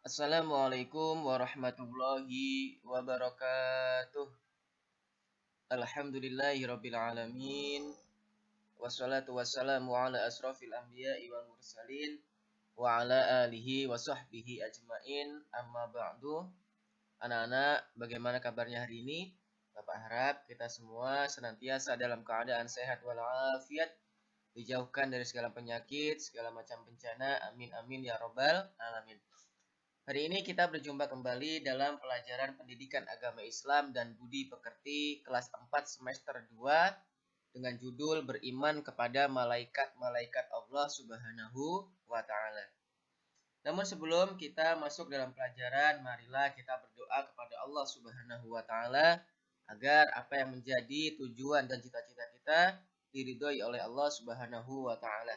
Assalamualaikum warahmatullahi wabarakatuh. Alhamdulillahirabbil alamin. Wassalatu wassalamu ala asrofil anbiya'i wal mursalin wa ala alihi wa sahbihi ajmain. Amma ba'du. Anak-anak, bagaimana kabarnya hari ini? Bapak harap kita semua senantiasa dalam keadaan sehat walafiat, dijauhkan dari segala penyakit, segala macam bencana. Amin amin ya robbal alamin. Hari ini kita berjumpa kembali dalam pelajaran Pendidikan Agama Islam dan Budi Pekerti kelas 4 semester 2 dengan judul Beriman kepada Malaikat-Malaikat Allah Subhanahu wa Ta'ala. Namun sebelum kita masuk dalam pelajaran, marilah kita berdoa kepada Allah Subhanahu wa Ta'ala agar apa yang menjadi tujuan dan cita-cita kita diridhoi oleh Allah Subhanahu wa Ta'ala.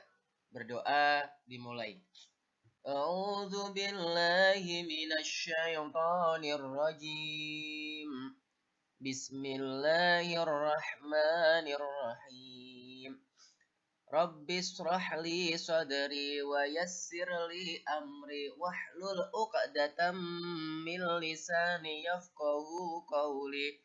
Berdoa dimulai. A'udzu billahi minasyaitonir rajim. Bismillahirrahmanirrahim. Rabbi shrah li sadri wa yassir li amri wahlul 'uqdatam min lisani yafqahu qawli.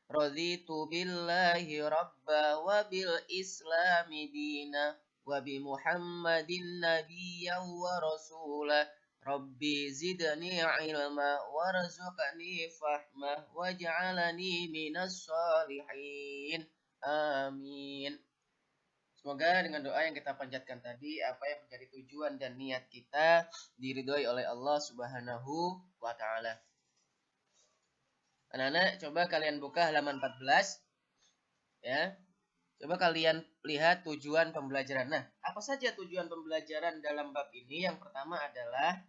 Raditu billahi rabba wa bil islami dina wa bi Muhammadin nabiyyan wa rasulah. Rabbi zidni ilma warzuqni fahma waj'alni minas shalihin. Amin. Semoga dengan doa yang kita panjatkan tadi, apa yang menjadi tujuan dan niat kita diridhoi oleh Allah Subhanahu wa Ta'ala. Anak-anak, coba kalian buka halaman 14. Ya. Coba kalian lihat tujuan pembelajaran. Nah, apa saja tujuan pembelajaran dalam bab ini? Yang pertama adalah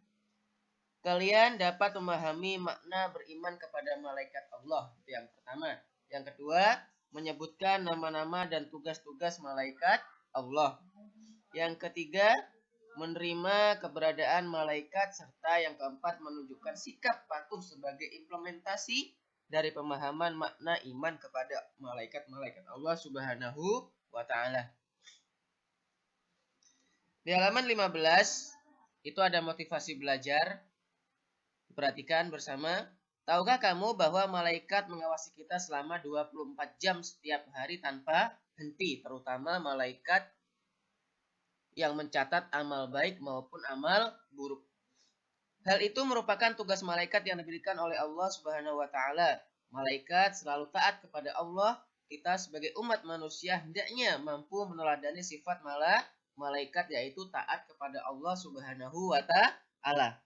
kalian dapat memahami makna beriman kepada malaikat Allah. Itu yang pertama. Yang kedua, menyebutkan nama-nama dan tugas-tugas malaikat Allah. Yang ketiga, menerima keberadaan malaikat. Serta yang keempat, menunjukkan sikap patuh sebagai implementasi dari pemahaman makna iman kepada malaikat-malaikat Allah Subhanahu wa Ta'ala. Di halaman 15 itu ada motivasi belajar. Perhatikan bersama. Tahukah kamu bahwa malaikat mengawasi kita selama 24 jam setiap hari tanpa henti, terutama malaikat yang mencatat amal baik maupun amal buruk. Hal itu merupakan tugas malaikat yang diberikan oleh Allah Subhanahu wa Ta'ala. Malaikat selalu taat kepada Allah. Kita sebagai umat manusia hendaknya mampu meneladani sifat malaikat, yaitu taat kepada Allah Subhanahu wa Ta'ala.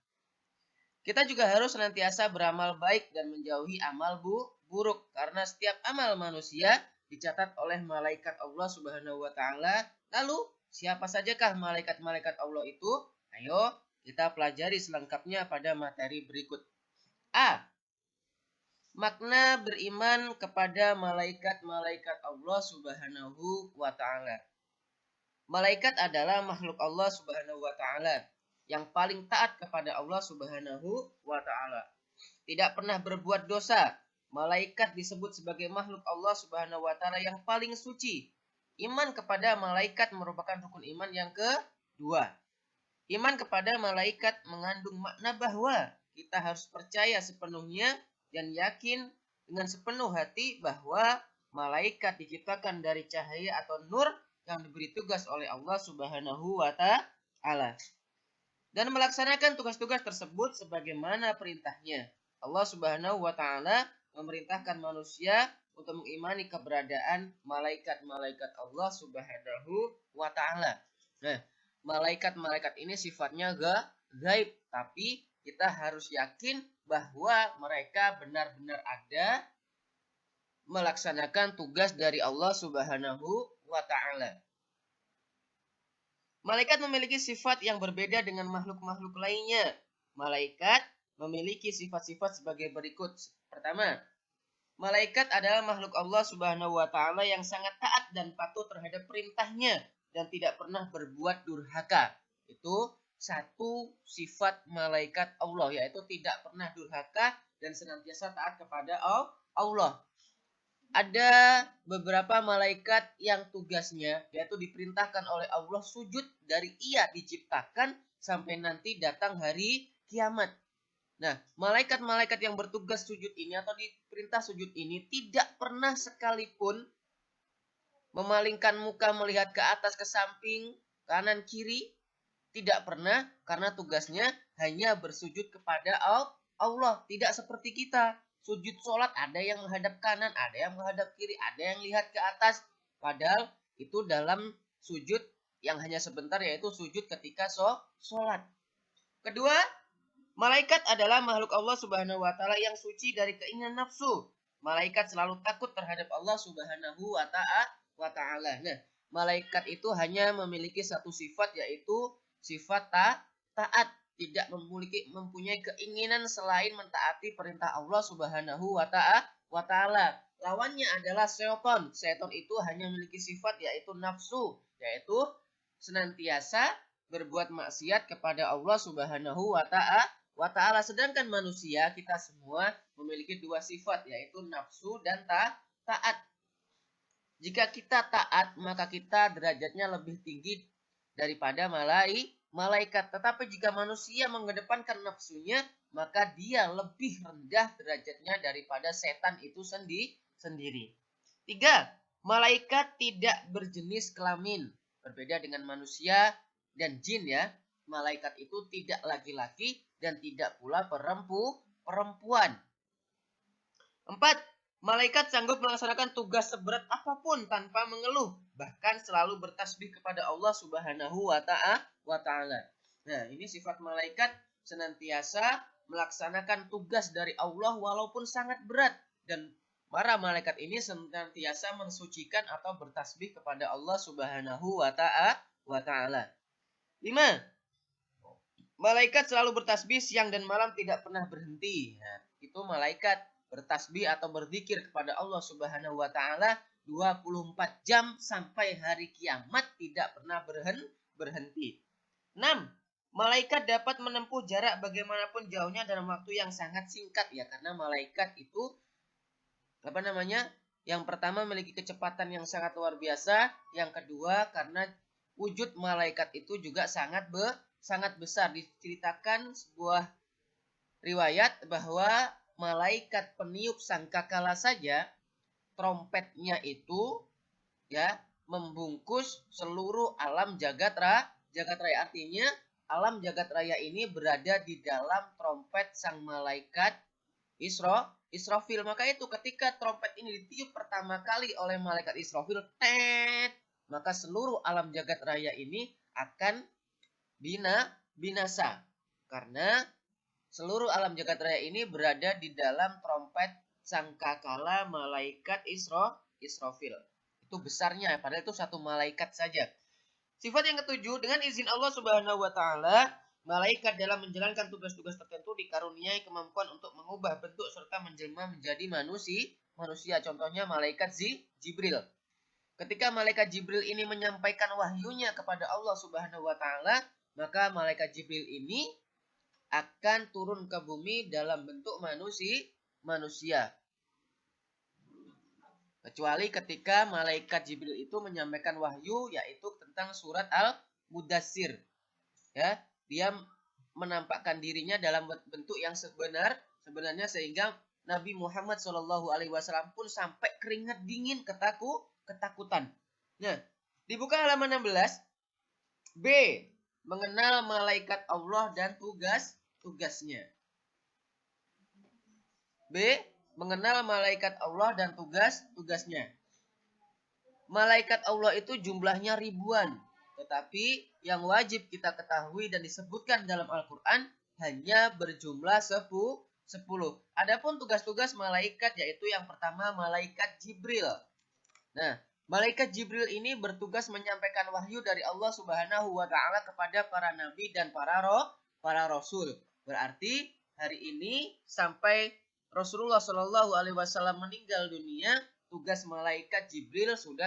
Kita juga harus senantiasa beramal baik dan menjauhi amal buruk, karena setiap amal manusia dicatat oleh malaikat Allah Subhanahu wa Ta'ala. Lalu, siapa sajakah malaikat-malaikat Allah itu? Ayo kita pelajari selengkapnya pada materi berikut. A. Makna beriman kepada malaikat-malaikat Allah Subhanahu wa Ta'ala. Malaikat adalah makhluk Allah Subhanahu wa Ta'ala yang paling taat kepada Allah Subhanahu wa Ta'ala. Tidak pernah berbuat dosa. Malaikat disebut sebagai makhluk Allah Subhanahu wa Ta'ala yang paling suci. Iman kepada malaikat merupakan rukun iman yang kedua. Iman kepada malaikat mengandung makna bahwa kita harus percaya sepenuhnya dan yakin dengan sepenuh hati bahwa malaikat diciptakan dari cahaya atau nur yang diberi tugas oleh Allah Subhanahu wa Ta'ala. Dan melaksanakan tugas-tugas tersebut sebagaimana perintahnya. Allah Subhanahu wa Ta'ala memerintahkan manusia untuk mengimani keberadaan malaikat-malaikat Allah Subhanahu wa Ta'ala. Nah, malaikat-malaikat ini sifatnya gaib, tapi kita harus yakin bahwa mereka benar-benar ada melaksanakan tugas dari Allah Subhanahu wa Ta'ala. Malaikat memiliki sifat yang berbeda dengan makhluk-makhluk lainnya. Malaikat memiliki sifat-sifat sebagai berikut. Pertama, malaikat adalah makhluk Allah Subhanahu wa Ta'ala yang sangat taat dan patuh terhadap perintahnya dan tidak pernah berbuat durhaka. Itu satu sifat malaikat Allah, yaitu tidak pernah durhaka dan senantiasa taat kepada Allah. Ada beberapa malaikat yang tugasnya yaitu diperintahkan oleh Allah sujud dari ia diciptakan sampai nanti datang hari kiamat. Nah, malaikat-malaikat yang bertugas sujud ini atau diperintah sujud ini tidak pernah sekalipun memalingkan muka melihat ke atas, ke samping, kanan, kiri. Tidak pernah, karena tugasnya hanya bersujud kepada Allah. Tidak seperti kita. Sujud sholat ada yang menghadap kanan, ada yang menghadap kiri, ada yang lihat ke atas. Padahal itu dalam sujud yang hanya sebentar, yaitu sujud ketika sholat. Kedua, malaikat adalah makhluk Allah Subhanahu wa taala yang suci dari keinginan nafsu. Malaikat selalu takut terhadap Allah Subhanahu wa taala. Nah, malaikat itu hanya memiliki satu sifat, yaitu sifat taat, tidak mempunyai keinginan selain mentaati perintah Allah Subhanahu wa taala. Lawannya adalah setan. Setan itu hanya memiliki sifat, yaitu nafsu, yaitu senantiasa berbuat maksiat kepada Allah Subhanahu wa taala. Sedangkan manusia, kita semua memiliki dua sifat, yaitu nafsu dan taat. Jika kita taat, maka kita derajatnya lebih tinggi daripada malaikat. Tetapi jika manusia mengedepankan nafsunya, maka dia lebih rendah derajatnya daripada setan itu sendiri. 3. Malaikat tidak berjenis kelamin. Berbeda dengan manusia dan jin ya. Malaikat itu tidak laki-laki dan tidak pula perempuan. 4. Malaikat sanggup melaksanakan tugas seberat apapun tanpa mengeluh, bahkan selalu bertasbih kepada Allah Subhanahu wa taala. Nah, ini sifat malaikat, senantiasa melaksanakan tugas dari Allah walaupun sangat berat, dan para malaikat ini senantiasa mensucikan atau bertasbih kepada Allah Subhanahu wa taala. 5. Malaikat selalu bertasbih siang dan malam, tidak pernah berhenti. Nah, itu malaikat bertasbih atau berzikir kepada Allah Subhanahu wa taala 24 jam sampai hari kiamat, tidak pernah berhenti. 6. Malaikat dapat menempuh jarak bagaimanapun jauhnya dalam waktu yang sangat singkat ya, karena malaikat itu yang pertama memiliki kecepatan yang sangat luar biasa, yang kedua karena wujud malaikat itu juga sangat besar. Diceritakan sebuah riwayat bahwa malaikat peniup sangkakala saja trompetnya itu ya membungkus seluruh alam jagat raya. Artinya alam jagat raya ini berada di dalam trompet sang malaikat Israfil. Maka itu ketika trompet ini ditiup pertama kali oleh malaikat Israfil, maka seluruh alam jagat raya ini akan binasa, karena seluruh alam jagat raya ini berada di dalam trompet sangkakala malaikat Israfil. Itu besarnya, padahal itu satu malaikat saja. Sifat yang ketujuh, dengan izin Allah Subhanahu wa taala, malaikat dalam menjalankan tugas-tugas tertentu dikaruniai kemampuan untuk mengubah bentuk serta menjelma menjadi manusia. Contohnya malaikat Jibril. Ketika malaikat Jibril ini menyampaikan wahyunya kepada Allah Subhanahu wa taala, maka malaikat Jibril ini akan turun ke bumi dalam bentuk manusia. Kecuali ketika malaikat Jibril itu menyampaikan wahyu, yaitu tentang surat Al-Mudassir. Ya, dia menampakkan dirinya dalam bentuk yang sebenarnya, sehingga Nabi Muhammad SAW pun sampai keringat dingin ketakutan. Nah, dibuka halaman 16. B. Mengenal malaikat Allah dan tugasnya. B. Mengenal malaikat Allah dan tugasnya. Malaikat Allah itu jumlahnya ribuan, tetapi yang wajib kita ketahui dan disebutkan dalam Al-Quran hanya berjumlah 10. Adapun tugas-tugas malaikat, yaitu yang pertama malaikat Jibril. Nah, malaikat Jibril ini bertugas menyampaikan wahyu dari Allah Subhanahu wa taala kepada para nabi dan para rasul. Berarti hari ini sampai Rasulullah Shallallahu alaihi wasallam meninggal dunia, tugas malaikat Jibril sudah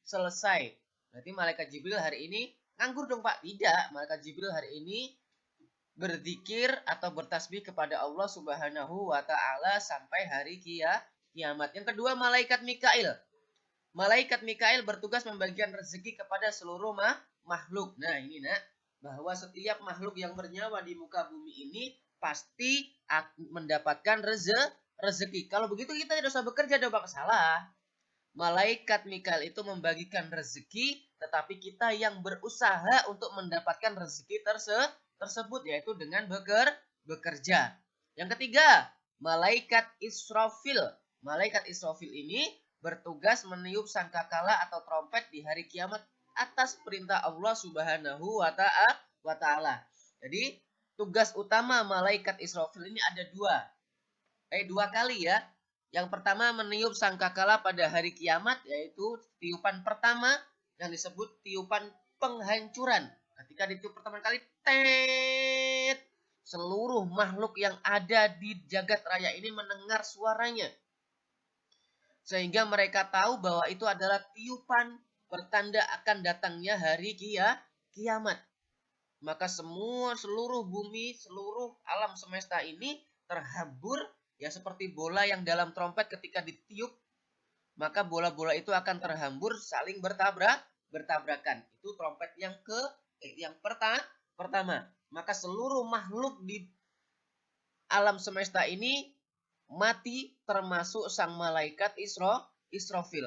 selesai. Berarti malaikat Jibril hari ini nganggur dong Pak? Tidak, malaikat Jibril hari ini berzikir atau bertasbih kepada Allah Subhanahu wa taala sampai hari kiamat. Yang kedua, malaikat Mikail. Malaikat Mikail bertugas membagikan rezeki kepada seluruh makhluk. Nah, ini bahwa setiap makhluk yang bernyawa di muka bumi ini pasti mendapatkan rezeki. Kalau begitu kita tidak usah bekerja dong, Pak. Salah. Malaikat Mikail itu membagikan rezeki, tetapi kita yang berusaha untuk mendapatkan rezeki tersebut, yaitu dengan bekerja. Yang ketiga, malaikat Israfil. Malaikat Israfil ini bertugas meniup sangkakala atau trompet di hari kiamat atas perintah Allah Subhanahu wa Ta'ala. Jadi, tugas utama malaikat Israfil ini ada dua kali ya. Yang pertama meniup sangkakala pada hari kiamat, yaitu tiupan pertama yang disebut tiupan penghancuran. Ketika ditiup pertama kali, tet, seluruh makhluk yang ada di jagat raya ini mendengar suaranya. Sehingga mereka tahu bahwa itu adalah tiupan pertanda akan datangnya hari kiamat. Maka seluruh bumi, seluruh alam semesta ini terhambur, ya seperti bola yang dalam trompet ketika ditiup, maka bola-bola itu akan terhambur saling bertabrakan. Itu trompet yang pertama. Maka seluruh makhluk di alam semesta ini mati, termasuk sang malaikat Israfil.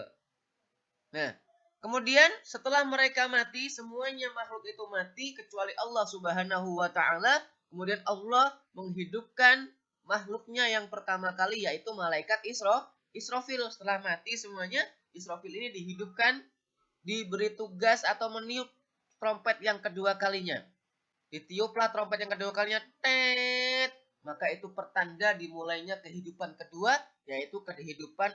Nah, kemudian setelah mereka mati, semuanya makhluk itu mati kecuali Allah Subhanahu wa Ta'ala. Kemudian Allah menghidupkan makhluknya yang pertama kali, yaitu malaikat Israfil. Setelah mati semuanya, Israfil ini dihidupkan, diberi tugas atau meniup trompet yang kedua kalinya. Ditiuplah trompet yang kedua kalinya, tet, maka itu pertanda dimulainya kehidupan kedua, yaitu kehidupan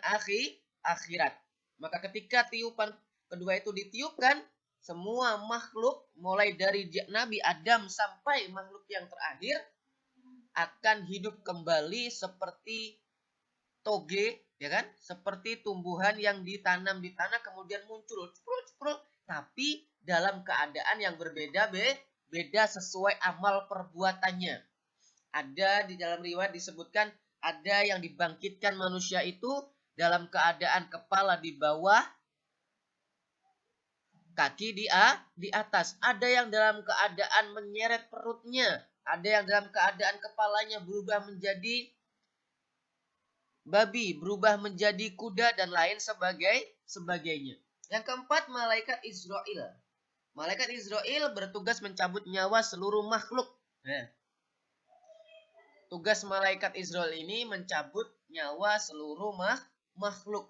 akhirat. Maka ketika tiupan kedua itu ditiupkan, semua makhluk mulai dari Nabi Adam sampai makhluk yang terakhir akan hidup kembali seperti toge, ya kan? Seperti tumbuhan yang ditanam di tanah kemudian muncul, tapi dalam keadaan yang beda sesuai amal perbuatannya. Ada di dalam riwayat disebutkan ada yang dibangkitkan manusia itu dalam keadaan kepala di bawah, kaki di atas. Ada yang dalam keadaan menyeret perutnya. Ada yang dalam keadaan kepalanya berubah menjadi babi, berubah menjadi kuda, dan lain sebagainya. Yang keempat, malaikat Israel. Malaikat Israel bertugas mencabut nyawa seluruh makhluk. Nah, tugas malaikat Israel ini mencabut nyawa seluruh makhluk.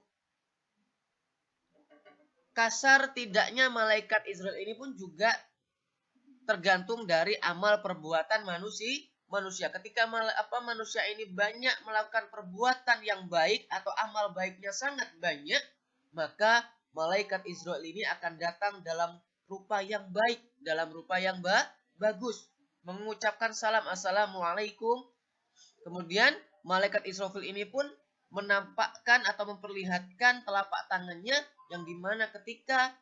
Kasar tidaknya malaikat Israel ini pun juga tergantung dari amal perbuatan manusia. Ketika manusia ini banyak melakukan perbuatan yang baik atau amal baiknya sangat banyak, maka malaikat Israel ini akan datang dalam rupa yang baik, dalam rupa yang bagus, mengucapkan salam, assalamualaikum. Kemudian malaikat Israfil ini pun menampakkan atau memperlihatkan telapak tangannya, yang dimana ketika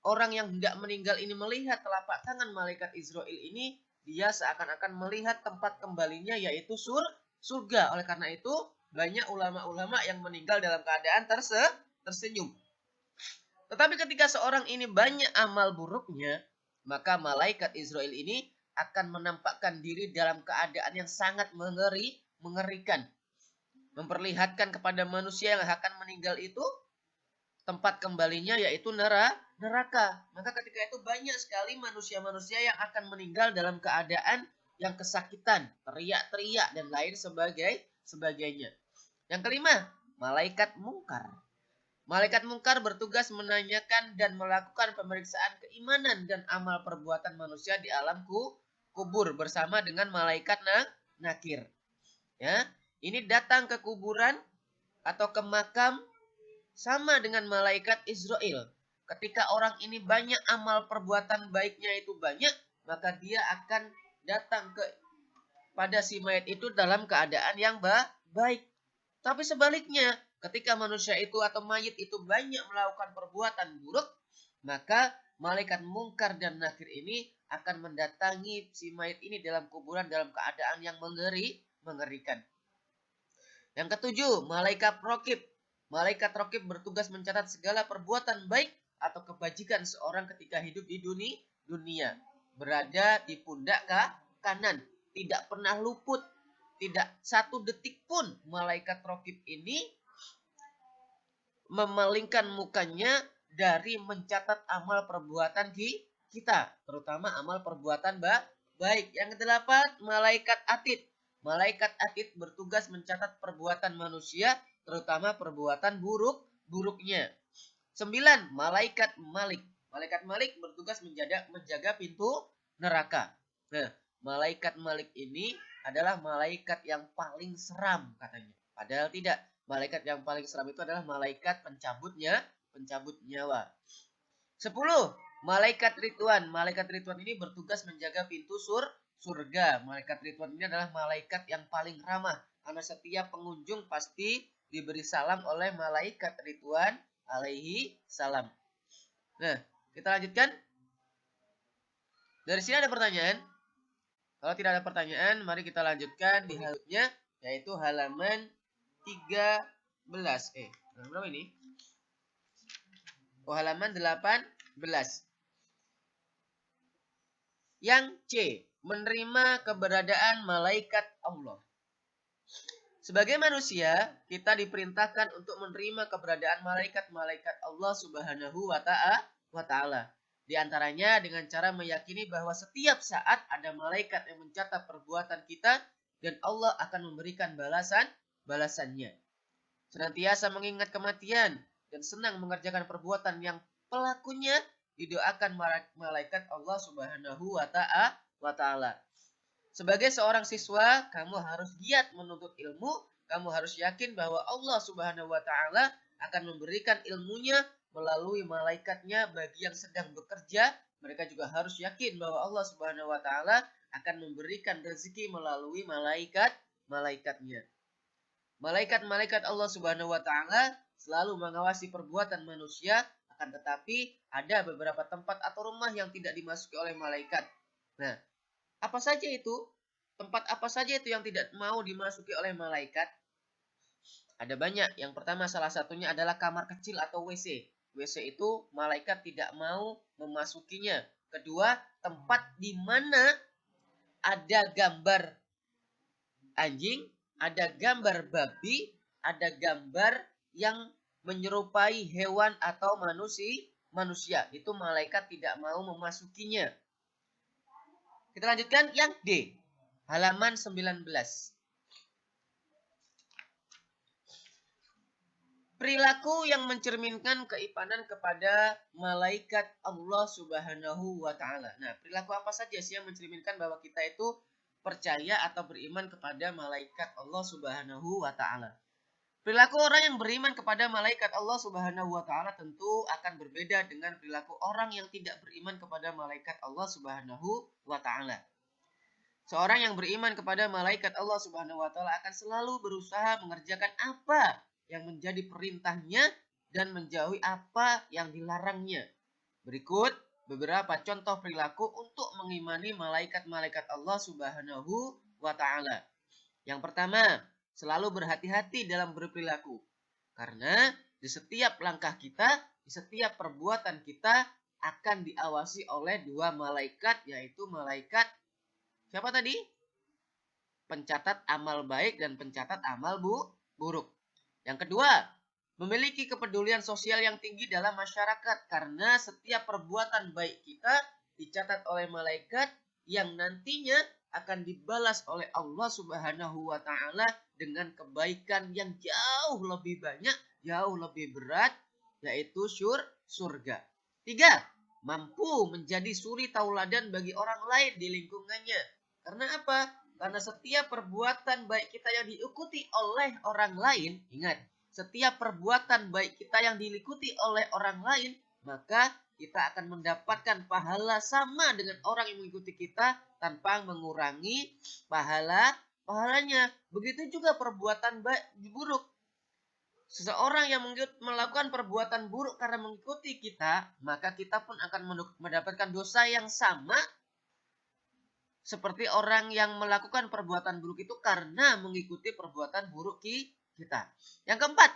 orang yang hendak meninggal ini melihat telapak tangan malaikat Israel ini, dia seakan-akan melihat tempat kembalinya, yaitu surga. Oleh karena itu banyak ulama-ulama yang meninggal dalam keadaan tersenyum. Tetapi ketika seorang ini banyak amal buruknya, maka malaikat Israel ini akan menampakkan diri dalam keadaan yang sangat mengerikan. Memperlihatkan kepada manusia yang akan meninggal itu tempat kembalinya, yaitu neraka. Maka ketika itu banyak sekali manusia-manusia yang akan meninggal dalam keadaan yang kesakitan, teriak-teriak, dan lain sebagainya. Yang kelima, malaikat mungkar. Malaikat mungkar bertugas menanyakan dan melakukan pemeriksaan keimanan dan amal perbuatan manusia di alam kubur bersama dengan malaikat nakir. Ya, ini datang ke kuburan atau ke makam sama dengan malaikat Israel. Ketika orang ini banyak amal perbuatan baiknya itu banyak, maka dia akan datang pada si mayat itu dalam keadaan yang baik. Tapi sebaliknya, ketika manusia itu atau mayit itu banyak melakukan perbuatan buruk, maka malaikat mungkar dan nakir ini akan mendatangi si mayit ini dalam kuburan dalam keadaan yang mengerikan. Yang ketujuh, malaikat raqib. Malaikat raqib bertugas mencatat segala perbuatan baik atau kebajikan seorang ketika hidup di dunia. Berada di pundak kanan, tidak pernah luput tidak satu detik pun malaikat raqib ini memalingkan mukanya dari mencatat amal perbuatan kita, terutama amal perbuatan baik. Yang kedelapan, malaikat atid. Malaikat atid bertugas mencatat perbuatan manusia, terutama perbuatan buruknya. 9, malaikat malik. Malaikat malik bertugas menjaga pintu neraka. Nah, malaikat malik ini adalah malaikat yang paling seram katanya. Padahal tidak. Malaikat yang paling seram itu adalah malaikat pencabut nyawa. 10, malaikat Ridwan. Malaikat Ridwan ini bertugas menjaga pintu surga. Malaikat Ridwan ini adalah malaikat yang paling ramah, karena setiap pengunjung pasti diberi salam oleh malaikat Ridwan alaihi salam. Nah, kita lanjutkan. Dari sini ada pertanyaan? Kalau tidak ada pertanyaan, mari kita lanjutkan di halamannya, yaitu halaman 13. Halaman berapa ini? Oh, halaman 18. Yang C, menerima keberadaan malaikat Allah. Sebagai manusia, kita diperintahkan untuk menerima keberadaan malaikat-malaikat Allah Subhanahu wa Ta'ala. Di antaranya dengan cara meyakini bahwa setiap saat ada malaikat yang mencatat perbuatan kita dan Allah akan memberikan balasannya. Senantiasa mengingat kematian dan senang mengerjakan perbuatan yang pelakunya didoakan malaikat Allah Subhanahu wa Ta'ala. Sebagai seorang siswa, kamu harus giat menuntut ilmu. Kamu harus yakin bahwa Allah Subhanahu wa Ta'ala akan memberikan ilmunya melalui malaikatnya bagi yang sedang bekerja. Mereka juga harus yakin bahwa Allah Subhanahu wa Ta'ala akan memberikan rezeki melalui malaikatnya. Malaikat-malaikat Allah Subhanahu wa Ta'ala selalu mengawasi perbuatan manusia, akan tetapi ada beberapa tempat atau rumah yang tidak dimasuki oleh malaikat. Nah, apa saja itu? Tempat apa saja itu yang tidak mau dimasuki oleh malaikat? Ada banyak. Yang pertama, salah satunya adalah kamar kecil atau WC. WC itu malaikat tidak mau memasukinya. Kedua, tempat di mana ada gambar anjing, ada gambar babi, ada gambar yang menyerupai hewan atau manusia. Itu malaikat tidak mau memasukinya. Kita lanjutkan yang D. Halaman 19. Perilaku yang mencerminkan keimanan kepada malaikat Allah Subhanahu wa Ta'ala. Nah, perilaku apa saja sih yang mencerminkan bahwa kita itu percaya atau beriman kepada malaikat Allah Subhanahu wa Ta'ala? Perilaku orang yang beriman kepada malaikat Allah Subhanahu wa Ta'ala tentu akan berbeda dengan perilaku orang yang tidak beriman kepada malaikat Allah Subhanahu wa Ta'ala. Seorang yang beriman kepada malaikat Allah Subhanahu wa Ta'ala akan selalu berusaha mengerjakan apa yang menjadi perintahnya dan menjauhi apa yang dilarangnya. Berikut beberapa contoh perilaku untuk mengimani malaikat-malaikat Allah Subhanahu wa Ta'ala. Yang pertama, selalu berhati-hati dalam berperilaku. Karena di setiap langkah kita, di setiap perbuatan kita akan diawasi oleh dua malaikat, yaitu malaikat siapa tadi? Pencatat amal baik dan pencatat amal buruk. Yang kedua, memiliki kepedulian sosial yang tinggi dalam masyarakat. Karena setiap perbuatan baik kita dicatat oleh malaikat yang nantinya akan dibalas oleh Allah Subhanahu wa Ta'ala dengan kebaikan yang jauh lebih banyak, jauh lebih berat, yaitu surga. 3, mampu menjadi suri tauladan bagi orang lain di lingkungannya. Karena apa? Karena setiap perbuatan baik kita yang diikuti oleh orang lain, ingat, setiap perbuatan baik kita yang diikuti oleh orang lain, maka kita akan mendapatkan pahala sama dengan orang yang mengikuti kita tanpa mengurangi pahalanya. Begitu juga perbuatan buruk. Seseorang yang melakukan perbuatan buruk karena mengikuti kita, maka kita pun akan mendapatkan dosa yang sama seperti orang yang melakukan perbuatan buruk itu karena mengikuti perbuatan buruk kita. Yang keempat,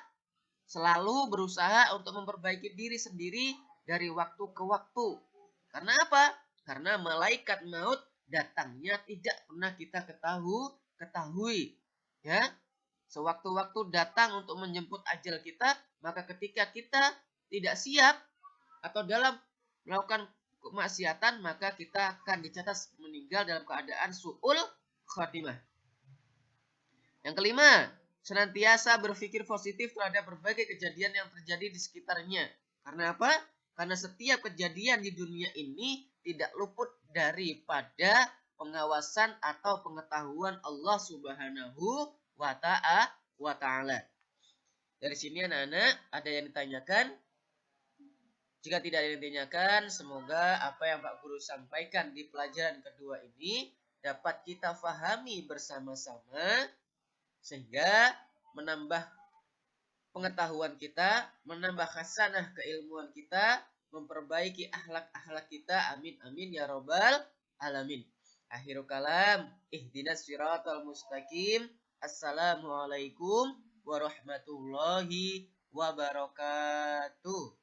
selalu berusaha untuk memperbaiki diri sendiri dari waktu ke waktu. Karena apa? Karena malaikat maut datangnya tidak pernah kita ketahui ya, sewaktu-waktu datang untuk menjemput ajal kita, maka ketika kita tidak siap atau dalam melakukan kemaksiatan, maka kita akan dicatat meninggal dalam keadaan su'ul khatimah. Yang kelima, senantiasa berpikir positif terhadap berbagai kejadian yang terjadi di sekitarnya. Karena apa? Karena setiap kejadian di dunia ini tidak luput daripada pengawasan atau pengetahuan Allah Subhanahu wa ta'ala. Dari sini anak-anak ada yang ditanyakan? Jika tidak ada yang ditanyakan, semoga apa yang Pak Guru sampaikan di pelajaran kedua ini dapat kita fahami bersama-sama sehingga menambah pengetahuan kita, menambah khasanah keilmuan kita, memperbaiki akhlak-akhlak kita. Amin amin ya robbal alamin. Akhirul kalam, ihdinas siratal mustaqim. Assalamualaikum warahmatullahi wabarakatuh.